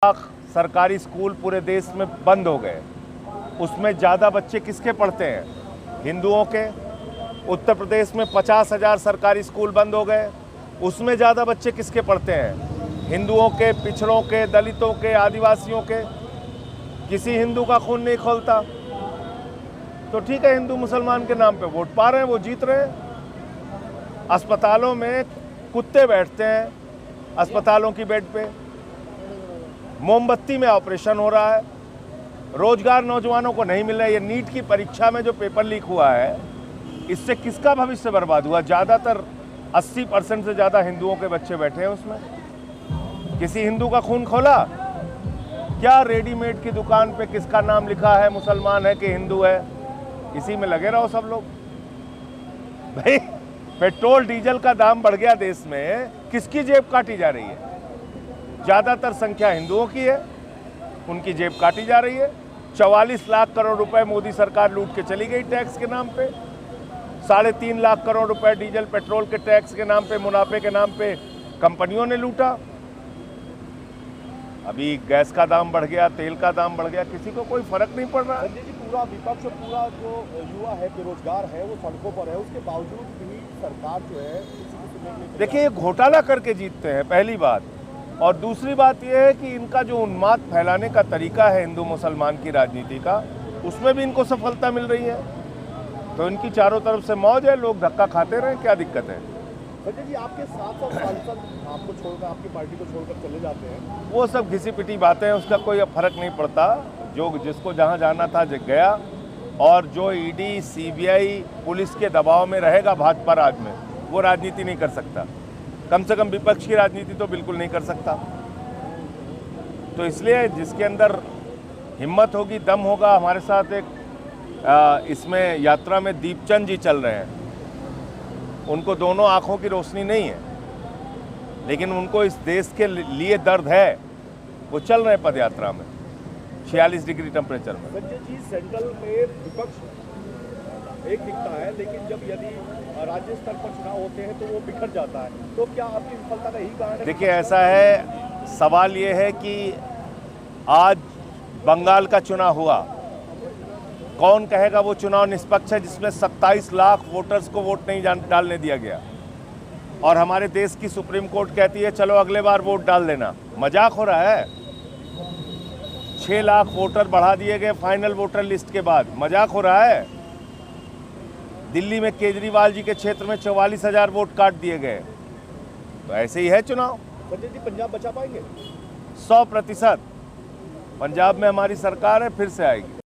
लाख सरकारी स्कूल पूरे देश में बंद हो गए। उसमें ज़्यादा बच्चे किसके पढ़ते हैं? हिंदुओं के। उत्तर प्रदेश में 50,000 सरकारी स्कूल बंद हो गए। उसमें ज़्यादा बच्चे किसके पढ़ते हैं? हिंदुओं के, पिछड़ों के, दलितों के, आदिवासियों के। किसी हिंदू का खून नहीं खौलता। तो ठीक है, हिंदू मुसलमान के नाम पे वोट पा रहे हैं, वो जीत रहे हैं। अस्पतालों में कुत्ते बैठते हैं, अस्पतालों की बेड पे। मोमबत्ती में ऑपरेशन हो रहा है। रोजगार नौजवानों को नहीं मिल रहा है। ये नीट की परीक्षा में जो पेपर लीक हुआ है, इससे किसका भविष्य बर्बाद हुआ? ज़्यादातर 80% से ज़्यादा हिंदुओं के बच्चे बैठे हैं उसमें। किसी हिंदू का खून खोला क्या? रेडीमेड की दुकान पे किसका नाम लिखा है, मुसलमान है कि हिंदू है, इसी में लगे रहो सब लोग। भाई, पेट्रोल डीजल का दाम बढ़ गया देश में, किसकी जेब काटी जा रही है? ज़्यादातर संख्या हिंदुओं की है, उनकी जेब काटी जा रही है। 44 लाख करोड़ रुपए मोदी सरकार लूट के चली गई टैक्स के नाम पे। 3.5 लाख करोड़ रुपए डीजल पेट्रोल के टैक्स के नाम पे, मुनाफे के नाम पे कंपनियों ने लूटा। अभी गैस का दाम बढ़ गया, तेल का दाम बढ़ गया, किसी को कोई फर्क नहीं पड़ रहा। संजय जी, पूरा विपक्ष, पूरा जो युवा है, बेरोजगार है, वो सड़कों पर है। उसके बावजूद भी सरकार जो है किसी को सुनने के लिए देखिए, ये घोटाला करके जीतते हैं, पहली बात। और दूसरी बात यह है कि इनका जो उन्माद फैलाने का तरीका है हिंदू मुसलमान की राजनीति का, उसमें भी इनको सफलता मिल रही है। तो इनकी चारों तरफ से मौज है, लोग धक्का खाते रहे, क्या दिक्कत है? संजय जी, आपके साथ सांसद आपको छोड़कर, आपकी पार्टी को छोड़कर चले जाते हैं, वो सब घिसी पिटी बातें हैं, उसका कोई फर्क नहीं पड़ता। जो जिसको जहाँ जाना था गया। और जो ईडी, सीबीआई, पुलिस के दबाव में रहेगा भाजपा राज में, वो राजनीति नहीं कर सकता। कम से कम विपक्ष की राजनीति तो बिल्कुल नहीं कर सकता। तो इसलिए जिसके अंदर हिम्मत होगी, दम होगा। हमारे साथ एक इसमें यात्रा में दीपचंद जी चल रहे हैं। उनको दोनों आंखों की रोशनी नहीं है, लेकिन उनको इस देश के लिए दर्द है। वो चल रहे हैं पद यात्रा में 46 डिग्री टेम्परेचर में। संजय जी, सेंट्रल में विपक्ष एक दिखता है, लेकिन जब यदि राज्य स्तर पर चुनाव होते हैं तो वो बिखर जाता है। तो क्या आपकी विफलता का यही कारण है? देखिए, ऐसा है, सवाल ये है कि आज बंगाल का चुनाव हुआ, कौन कहेगा वो चुनाव निष्पक्ष है जिसमें 27 लाख वोटर्स को वोट नहीं डालने दिया गया? और हमारे देश की सुप्रीम कोर्ट कहती है चलो अगले बार वोट डाल देना। मजाक हो रहा है? 6 लाख वोटर बढ़ा दिए गए फाइनल वोटर लिस्ट के बाद। मजाक हो रहा है? दिल्ली में केजरीवाल जी के क्षेत्र में 44,000 वोट काट दिए गए। तो ऐसे ही है चुनाव। संजय जी, पंजाब बचा पाएंगे? 100%। पंजाब में हमारी सरकार है, फिर से आएगी।